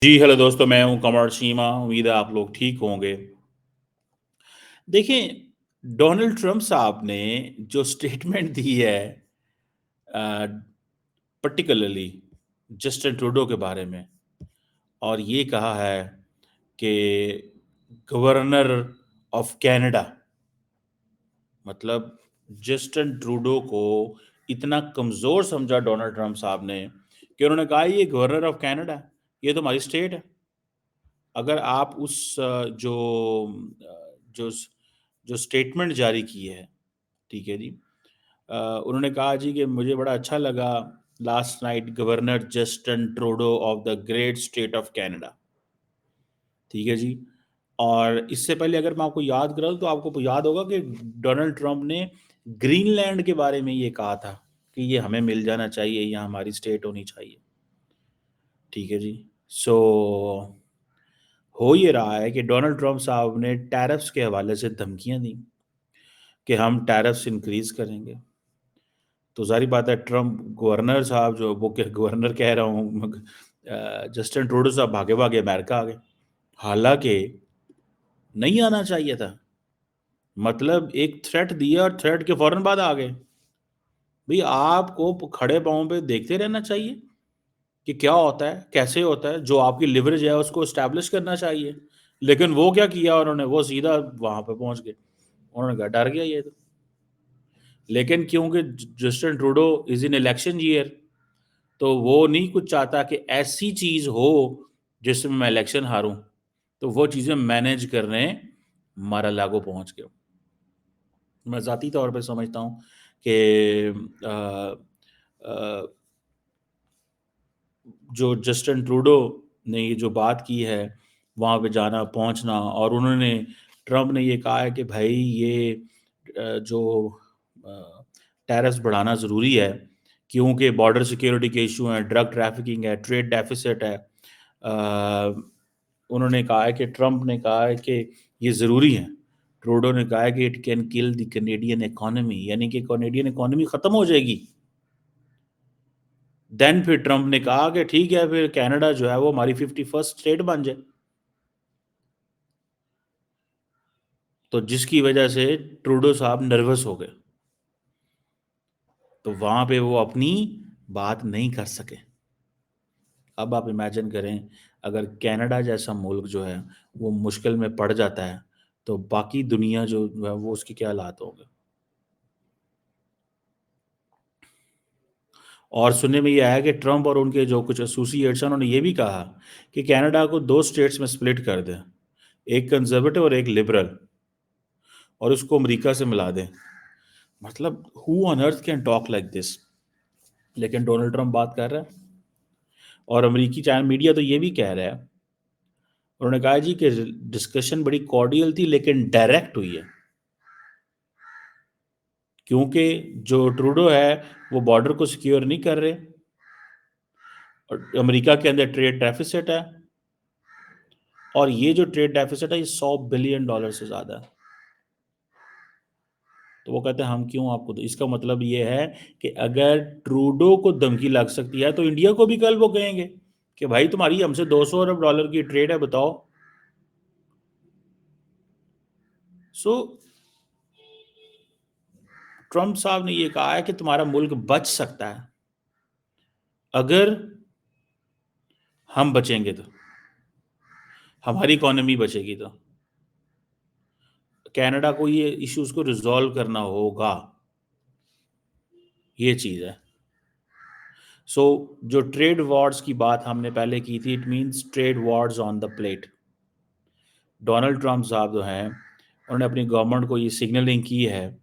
जी hello दोस्तों, मैं हूं कमर शीमा। उम्मीद है आप लोग ठीक होंगे। देखिए, डोनाल्ड ट्रंप साहब ने जो स्टेटमेंट दी है पर्टिकुलरली जस्टिन ट्रूडो के बारे में, और ये कहा है कि गवर्नर ऑफ कनाडा, मतलब जस्टिन ट्रूडो को इतना कमज़ोर समझा डोनाल्ड ट्रंप साहब ने कि उन्होंने कहा ये गवर्नर ऑफ कनाडा, ये तो हमारी स्टेट है। अगर आप उस जो जो स्टेटमेंट जारी की है, ठीक है जी। उन्होंने कहा जी कि मुझे बड़ा अच्छा लगा last night governor Justin Trudeau of the great state of Canada, ठीक है जी। और इससे पहले अगर मैं आपको याद कराऊं तो आपको याद होगा कि डोनाल्ड ट्रंप ने ग्रीनलैंड के बारे में ये कहा था कि ये हमें मिल जाना चाहिए, यहाँ हमारी स्टेट होनी चाहिए, ठीक है जी। सो हो ये रहा है कि डोनाल्ड ट्रंप साहब ने टैरिफ्स के हवाले से धमकियां दी कि हम टैरिफ्स इंक्रीज करेंगे। तो जारी बात है, ट्रंप गवर्नर साहब जो वो के गवर्नर कह रहा हूँ जस्टिन ट्रूडो साहब भागे भागे अमेरिका आ गए। हालांकि नहीं आना चाहिए था, मतलब एक थ्रेट दिया और थ्रेट के फौरन बाद आ गए। भाई आपको खड़े पाँव पे देखते रहना चाहिए कि क्या होता है, कैसे होता है, जो आपकी लिवरेज है उसको स्टैब्लिश करना चाहिए। लेकिन वो क्या किया उन्होंने, वो सीधा वहां पे पहुंच गए। उन्होंने कहा डर गया ये तो। लेकिन क्योंकि Justin Trudeau is in election year, तो वो नहीं कुछ चाहता कि ऐसी चीज हो जिसमें मैं इलेक्शन हारूं, तो वो चीजें मैनेज करने मारा लागो पहुंच गया। मैं ज़ाती तौर पे समझता हूँ कि जो जस्टिन ट्रूडो ने ये जो बात की है, वहाँ पे जाना पहुँचना, और उन्होंने ट्रंप ने ये कहा है कि भाई ये जो टैरिफ्स बढ़ाना ज़रूरी है क्योंकि बॉर्डर सिक्योरिटी के इशू हैं, ड्रग ट्रैफिकिंग है, ट्रेड डेफिसिट है। उन्होंने कहा है कि ट्रंप ने कहा है कि ये ज़रूरी है। ट्रूडो ने कहा है कि it can kill the Canadian economy, यानी कि कैनेडियन इकोनॉमी ख़त्म हो जाएगी। देन फिर ट्रंप ने कहा कि ठीक है, फिर कनाडा जो है वो हमारी 51st स्टेट बन जाए। तो जिसकी वजह से ट्रूडो साहब नर्वस हो गए, तो वहां पे वो अपनी बात नहीं कर सके। अब आप इमेजिन करें, अगर कनाडा जैसा मुल्क जो है वो मुश्किल में पड़ जाता है, तो बाकी दुनिया जो है वो उसकी क्या हालात होंगे। और सुनने में ये आया कि ट्रंप और उनके जो कुछ एसोसिएट्स हैं उन्होंने ये भी कहा कि कनाडा को 2 स्टेट्स में स्प्लिट कर दें, एक कंजर्वेटिव और एक लिबरल, और उसको अमेरिका से मिला दें। मतलब who on earth can talk like this. लेकिन डोनाल्ड ट्रंप बात कर रहा है, और अमेरिकी चैनल मीडिया तो ये भी कह रहा है, उन्होंने कहा जी कि डिस्कशन बड़ी कॉर्डियल थी लेकिन डायरेक्ट हुई है, क्योंकि जो ट्रूडो है वो बॉर्डर को सिक्योर नहीं कर रहे, और अमेरिका के अंदर ट्रेड डेफिसिट है, और ये जो ट्रेड डेफिसिट है ये $100 बिलियन से ज़्यादा है। तो वो कहते हैं हम क्यों आपको, तो इसका मतलब ये है कि अगर ट्रूडो को धमकी लग सकती है तो इंडिया को भी कल वो कहेंगे कि भाई तुम्हारी हमसे $200 अरब की ट्रेड है, बताओ। सो ट्रंप साहब ने ये कहा है कि तुम्हारा मुल्क बच सकता है अगर हम बचेंगे, तो हमारी इकोनॉमी बचेगी, तो कनाडा को ये इश्यूज को रिजॉल्व करना होगा, ये चीज़ है। सो जो ट्रेड वॉर्स की बात हमने पहले की थी, it means trade Wars on the plate. Donald Trump साहब जो हैं उन्होंने अपनी गवर्नमेंट को ये सिग्नलिंग की है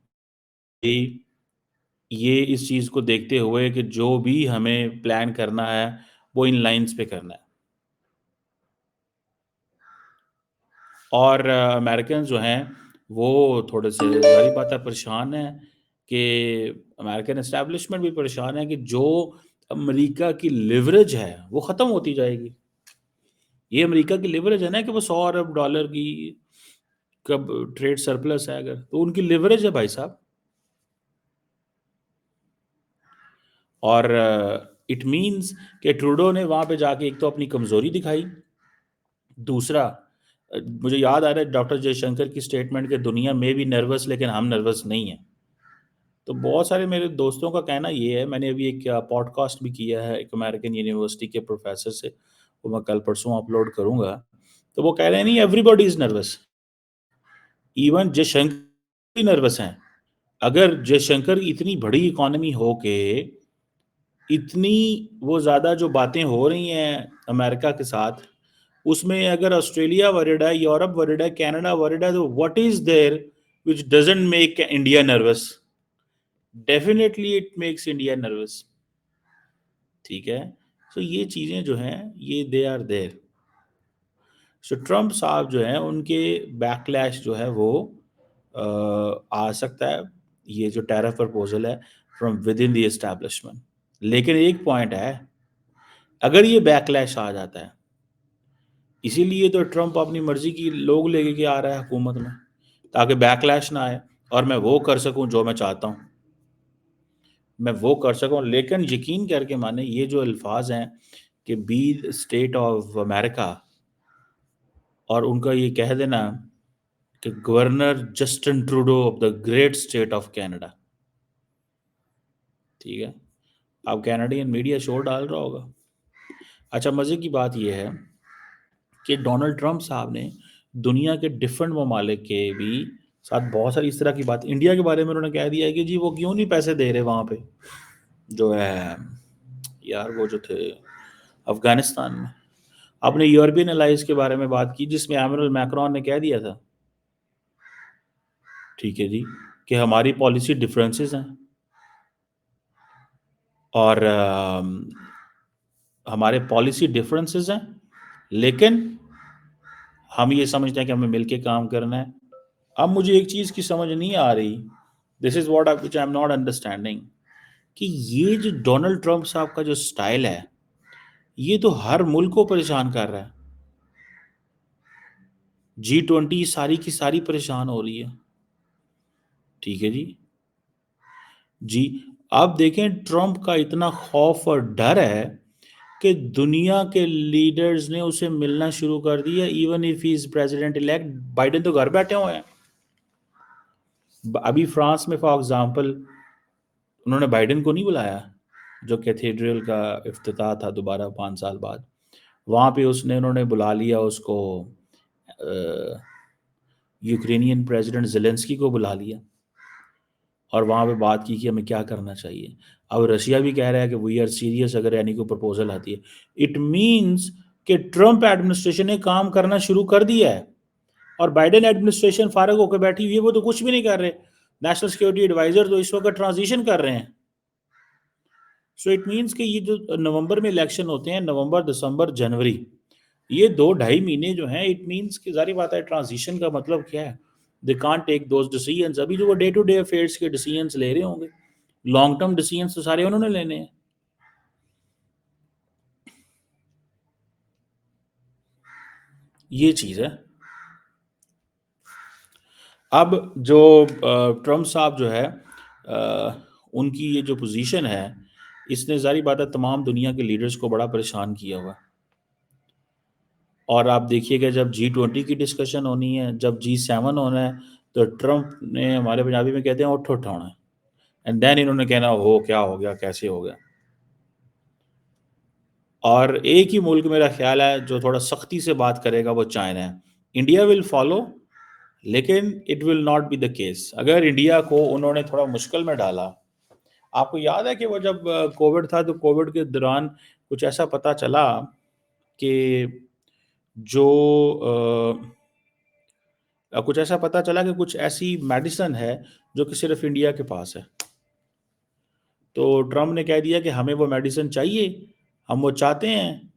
कि ये इस चीज़ को देखते हुए कि जो भी हमें प्लान करना है वो इन लाइंस पे करना है। और अमेरिकन जो हैं वो थोड़े से जाहिर बात है परेशान हैं, कि अमेरिकन एस्टेब्लिशमेंट भी परेशान है कि जो अमेरिका की लिवरेज है वो ख़त्म होती जाएगी। ये अमेरिका की लिवरेज है ना कि वो $100 अरब की कब ट्रेड सरप्लस है, अगर तो उनकी लिवरेज है भाई साहब। और इट मींस कि ट्रूडो ने वहाँ पे जाके एक तो अपनी कमज़ोरी दिखाई, दूसरा, मुझे याद आ रहा है डॉक्टर जयशंकर की स्टेटमेंट के दुनिया में भी नर्वस लेकिन हम नर्वस नहीं हैं। तो बहुत सारे मेरे दोस्तों का कहना ये है, मैंने अभी एक पॉडकास्ट भी किया है एक अमेरिकन यूनिवर्सिटी के प्रोफेसर से, वो मैं कल परसों अपलोड करूँगा। तो वो कह रहे हैं नहीं everybody is nervous, even Jaishankar भी नर्वस हैं। अगर जयशंकर की इतनी बड़ी इकोनॉमी हो के इतनी वो ज़्यादा जो बातें हो रही हैं अमेरिका के साथ, उसमें अगर ऑस्ट्रेलिया वरीड है, यूरोप वरीड है, कनाडा वरीड है, तो what is there which doesn't make India nervous? Definitely it makes India nervous. ठीक है? सो ये चीज़ें जो हैं ये they are there. So Trump साहब जो हैं उनके बैकलैश जो है वो आ सकता है, ये जो टैरिफ प्रपोजल है from with in the establishment. लेकिन एक पॉइंट है, अगर ये बैकलैश आ जाता है, इसीलिए तो ट्रम्प अपनी मर्जी की लोग लेके के आ रहा है हुकूमत में, ताकि बैकलैश ना आए और मैं वो कर सकूं जो मैं चाहता हूं, मैं वो कर सकूं। लेकिन यकीन करके माने ये जो अल्फाज हैं कि बी स्टेट ऑफ अमेरिका, और उनका ये कह देना कि governor Justin Trudeau of the great state of Canada, ठीक है? अब कैनेडियन मीडिया शोर डाल रहा होगा। अच्छा, मज़े की बात यह है कि डोनाल्ड ट्रंप साहब ने दुनिया के डिफरेंट ममालिक के भी साथ बहुत सारी इस तरह की बात, इंडिया के बारे में उन्होंने कह दिया है कि जी वो क्यों नहीं पैसे दे रहे वहाँ पे, जो है यार वो जो थे अफगानिस्तान में। आपने यूरोपियन अलाइंस के बारे में बात की जिसमें एमरल मैक्रोन ने कह दिया था, ठीक है जी, कि हमारी पॉलिसी डिफरेंसेस हैं और हमारे पॉलिसी डिफरेंसेस हैं, लेकिन हम ये समझते हैं कि हमें मिलके काम करना है। अब मुझे एक चीज़ की समझ नहीं आ रही, this is what I am not understanding, कि ये जो डोनाल्ड ट्रंप साहब का जो स्टाइल है, ये तो हर मुल्क को परेशान कर रहा है। G20 सारी की सारी परेशान हो रही है, ठीक है जी। जी, अब देखें ट्रंप का इतना खौफ और डर है कि दुनिया के लीडर्स ने उसे मिलना शुरू कर दिया, even if he is president elect. Biden तो घर बैठे हुए हैं। अभी फ्रांस में फॉर एग्जांपल उन्होंने बाइडेन को नहीं बुलाया, जो कैथेड्रल का इफ्तिताह था दोबारा 5 साल बाद, वहाँ पे उन्होंने बुला लिया उसको, यूक्रेनियन प्रेसिडेंट जेलेंस्की को बुला लिया और वहाँ पे बात की कि हमें क्या करना चाहिए। अब रशिया भी कह रहा है कि वी आर सीरियस अगर यानी कोई प्रपोजल आती है। इट मीन्स कि ट्रंप एडमिनिस्ट्रेशन ने काम करना शुरू कर दिया है और बाइडेन एडमिनिस्ट्रेशन फारग होकर बैठी हुई है, वो तो कुछ भी नहीं कर रहे। नेशनल सिक्योरिटी एडवाइजर तो इस वक्त ट्रांजिशन कर रहे हैं। सो इट मीन्स कि ये जो नवंबर में इलेक्शन होते हैं, नवंबर दिसंबर जनवरी, ये 2-2.5 महीने जो हैं, इट मीन्स कि जारी बात है ट्रांजिशन का मतलब क्या है, they can't take those decisions. अभी जो वो डे टू डे अफेयर्स के डिसीजंस ले रहे होंगे, लॉन्ग टर्म डिसीजंस तो सारे उन्होंने लेने हैं। ये चीज़ है। अब जो ट्रम्प साहब जो है, उनकी ये जो पोजीशन है, इसने जारी बात है तमाम दुनिया के लीडर्स को बड़ा परेशान किया हुआ है। और आप देखिएगा जब G20 की डिस्कशन होनी है, जब G7 होना है, तो ट्रंप ने, हमारे पंजाबी में कहते हैं, उठ उठ होना है, एंड देन इन्होंने कहना हो क्या हो गया, कैसे हो गया। और एक ही मुल्क मेरा ख्याल है जो थोड़ा सख्ती से बात करेगा, वो चाइना है। इंडिया विल फॉलो, लेकिन it will not be the case. अगर इंडिया को उन्होंने थोड़ा मुश्किल में डाला, आपको याद है कि वो जब कोविड था तो कोविड के दौरान कुछ ऐसा पता चला कि जो कुछ ऐसा पता चला कि कुछ ऐसी मेडिसिन है जो कि सिर्फ इंडिया के पास है। तो ट्रम्प ने कह दिया कि हमें वो मेडिसिन चाहिए, हम वो चाहते हैं,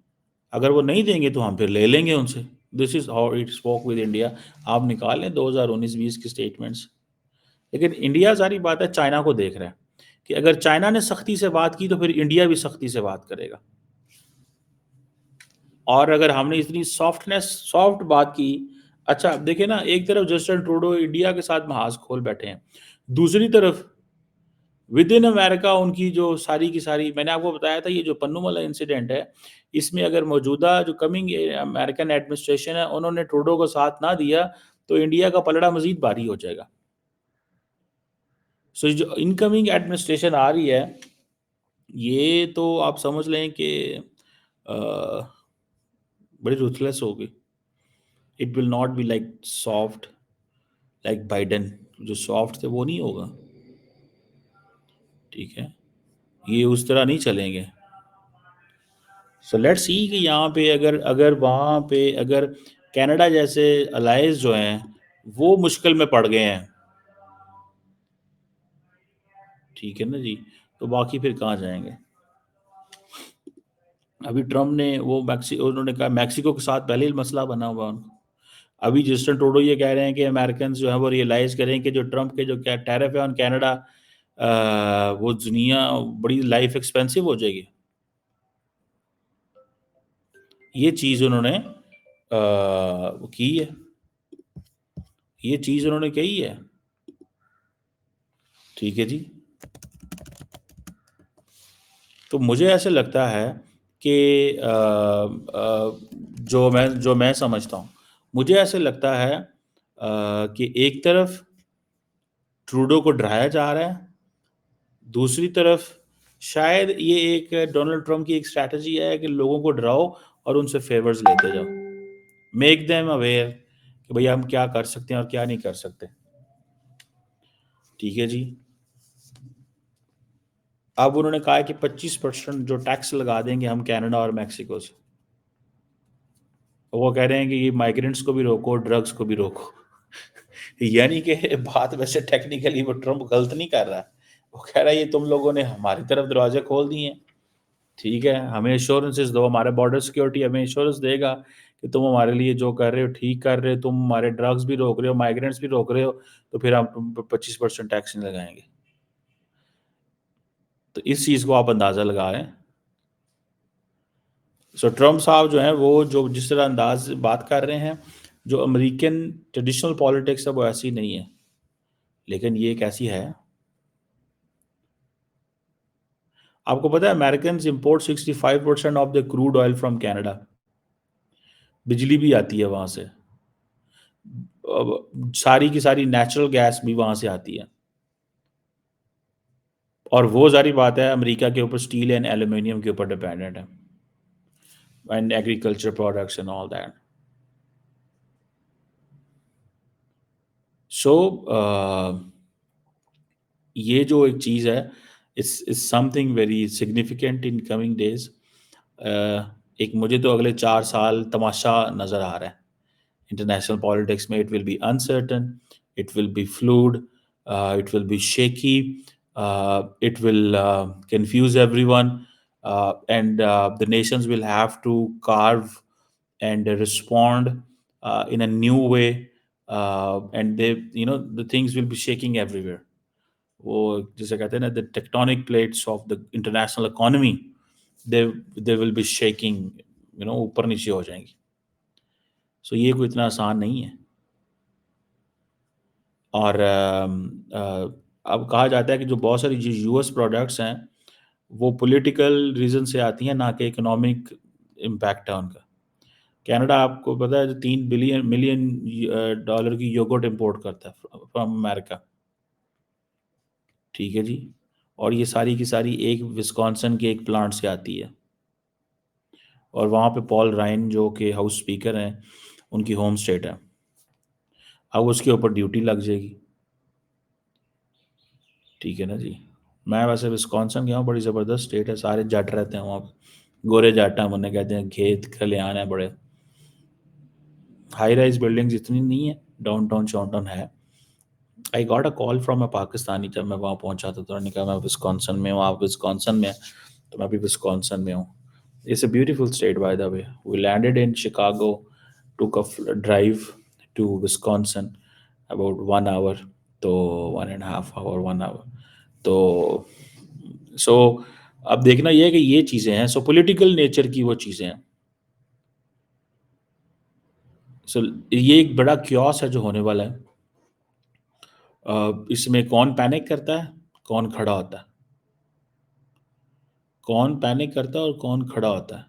अगर वो नहीं देंगे तो हम फिर ले लेंगे उनसे। This is how it spoke with India. आप निकाल लें 2019-20 की स्टेटमेंट्स। लेकिन इंडिया सारी बात है चाइना को देख रहा है कि अगर चाइना ने सख्ती से बात की तो फिर इंडिया भी सख्ती से बात करेगा। और अगर हमने इतनी सॉफ्ट बात की, अच्छा देखिए ना, एक तरफ जस्टिन ट्रूडो इंडिया के साथ महाज खोल बैठे हैं, दूसरी तरफ विद इन अमेरिका उनकी जो सारी की सारी, मैंने आपको बताया था ये जो पन्नू वाला इंसिडेंट है, इसमें अगर मौजूदा जो कमिंग अमेरिकन एडमिनिस्ट्रेशन है उन्होंने ट्रूडो को साथ ना दिया तो इंडिया का पलड़ा मजीद भारी हो जाएगा। सो जो इनकमिंग एडमिनिस्ट्रेशन आ रही है, ये तो आप समझ लें कि अ, बड़ी रूथलेस होगी। It will not be like soft, like Biden जो सॉफ्ट थे वो नहीं होगा, ठीक है, ये उस तरह नहीं चलेंगे। सो लेट्स सी कि यहाँ पे अगर अगर वहाँ पे अगर कनाडा जैसे अलाइज जो हैं वो मुश्किल में पड़ गए हैं, ठीक है ना जी, तो बाकी फिर कहाँ जाएंगे। अभी ट्रम्प ने वो मैक्सिको, उन्होंने कहा मैक्सिको के साथ पहले ही मसला बना हुआ उनका। अभी जस्टिन ट्रूडो ये कह रहे हैं कि अमेरिकन जो है वो रियलाइज़ करें कि जो ट्रम्प के जो क्या टैरिफ है ऑन कनाडा, वो दुनिया बड़ी लाइफ एक्सपेंसिव हो जाएगी। ये चीज़ उन्होंने की है, ये चीज़ उन्होंने कही है, ठीक है जी। तो मुझे ऐसे लगता है कि जो मैं समझता हूँ, मुझे ऐसे लगता है कि एक तरफ ट्रूडो को डराया जा रहा है, दूसरी तरफ शायद ये एक डोनाल्ड ट्रम्प की एक स्ट्रैटेजी है कि लोगों को डराओ और उनसे फेवर्स लेते जाओ, मेक देम अवेयर कि भैया हम क्या कर सकते हैं और क्या नहीं कर सकते, ठीक है जी। अब उन्होंने कहा है कि 25% जो टैक्स लगा देंगे हम कनाडा और मैक्सिको से। वो कह रहे हैं कि ये माइग्रेंट्स को भी रोको, ड्रग्स को भी रोको। यानी कि बात वैसे टेक्निकली वो ट्रम्प गलत नहीं कर रहा है, वो कह रहा है ये तुम लोगों ने हमारी तरफ दरवाजे खोल दिए हैं, ठीक है, हमें एश्योरेंसेस दो, हमारे बॉर्डर सिक्योरिटी हमें एश्योरेंस देगा कि तुम हमारे लिए जो कर रहे हो ठीक कर रहे हो, तुम हमारे ड्रग्स भी रोक रहे हो, माइग्रेंट्स भी रोक रहे हो, तो फिर हम तुम पे 25% टैक्स नहीं लगाएंगे। तो इस चीज़ को आप अंदाज़ा लगाएं। सो ट्रम्प साहब जो हैं वो जो जिस तरह अंदाज से बात कर रहे हैं, जो अमेरिकन ट्रेडिशनल पॉलिटिक्स है वो ऐसी नहीं है, लेकिन ये एक ऐसी है। आपको पता है American import 65% of the crude oil from Canada, बिजली भी आती है वहाँ से, सारी की सारी नेचुरल गैस भी वहाँ से आती है, और वो सारी बात है अमेरिका के ऊपर स्टील एंड एल्यूमिनियम के ऊपर डिपेंडेंट है, and agriculture products and all that. So ये जो एक चीज़ है, is something very significant in coming days. एक मुझे तो अगले 4 साल तमाशा नज़र आ रहा है इंटरनेशनल पॉलिटिक्स में। It will be uncertain, it will be fluid, it will be shaky, it will confuse everyone, and the nations will have to carve and respond in a new way, and they, the things will be shaking everywhere. वो जिसे कहते हैं ना, the tectonic plates of the international economy, they they will be shaking, ऊपर नीचे हो जाएंगी। सो ये कोई इतना आसान नहीं है। और अब कहा जाता है कि जो बहुत सारी जो यूएस प्रोडक्ट्स हैं वो पॉलिटिकल रीज़न से आती हैं, ना कि इकोनॉमिक इम्पैक्ट है उनका। कनाडा आपको पता है जो 3 बिलियन मिलियन डॉलर की योगर्ट इंपोर्ट करता है फ्रॉम अमेरिका, ठीक है जी। और ये सारी की सारी एक विस्कॉन्सन के एक प्लांट से आती है, और वहाँ पे पॉल राइन जो कि हाउस स्पीकर हैं, उनकी होम स्टेट है। अब उसके ऊपर ड्यूटी लग जाएगी, ठीक है ना जी। मैं वैसे विस्कॉन्सन गया हूँ, बड़ी ज़बरदस्त स्टेट है, सारे जट रहते हैं वहाँ पे, गोरे जट हैं, उन्हें कहते हैं, खेत खलिहान है बड़े, हाई राइज बिल्डिंग्स इतनी नहीं है, डाउनटाउन शाउनटाउन है। I got a call from a Pakistani जब मैं वहाँ पहुँचा था, तो उन्होंने कहा मैं विस्कॉन्सन में हूँ, आप विस्कॉन्सन में हैं? तो मैं भी विस्कॉन्सन में हूँ। It's a beautiful state by the way. We landed in Chicago, took a drive to Wisconsin about 1 hour, तो 1.5 hour 1 hour, तो सो अब देखना ये है कि ये चीज़ें हैं, सो पॉलिटिकल नेचर की वो चीज़ें हैं। सो ये एक बड़ा क्योस है जो होने वाला है। इसमें कौन पैनिक करता है, कौन खड़ा होता है, कौन पैनिक करता है और कौन खड़ा होता है।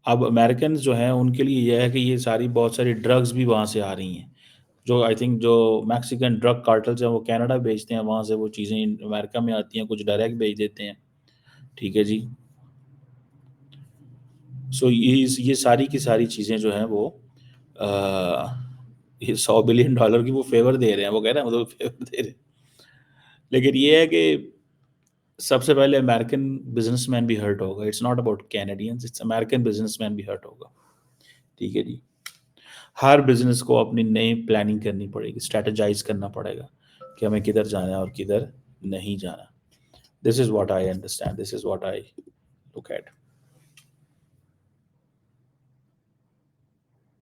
अब अमेरिकन जो हैं उनके लिए यह है कि ये सारी बहुत सारी ड्रग्स भी वहाँ से आ रही हैं, जो आई थिंक जो मैक्सिकन ड्रग कार्टल्स हैं वो कनाडा भेजते हैं, वहाँ से वो चीज़ें अमेरिका में आती हैं, कुछ डायरेक्ट भेज देते हैं। ठीक है जी। सो ये सारी की सारी चीज़ें जो हैं वो ये $100 बिलियन की वो फेवर दे रहे हैं, वो कह रहे हैं मतलब फेवर दे रहे हैं। लेकिन ये है कि सबसे पहले अमेरिकन बिजनेसमैन भी हर्ट होगा। It's not about Canadians, it's American businessman भी हर्ट होगा। ठीक है जी। हर बिजनेस को अपनी नई प्लानिंग करनी पड़ेगी, स्ट्रेटेजाइज करना पड़ेगा कि हमें किधर जाना है और किधर नहीं जाना। This is what I understand, this is what I look at.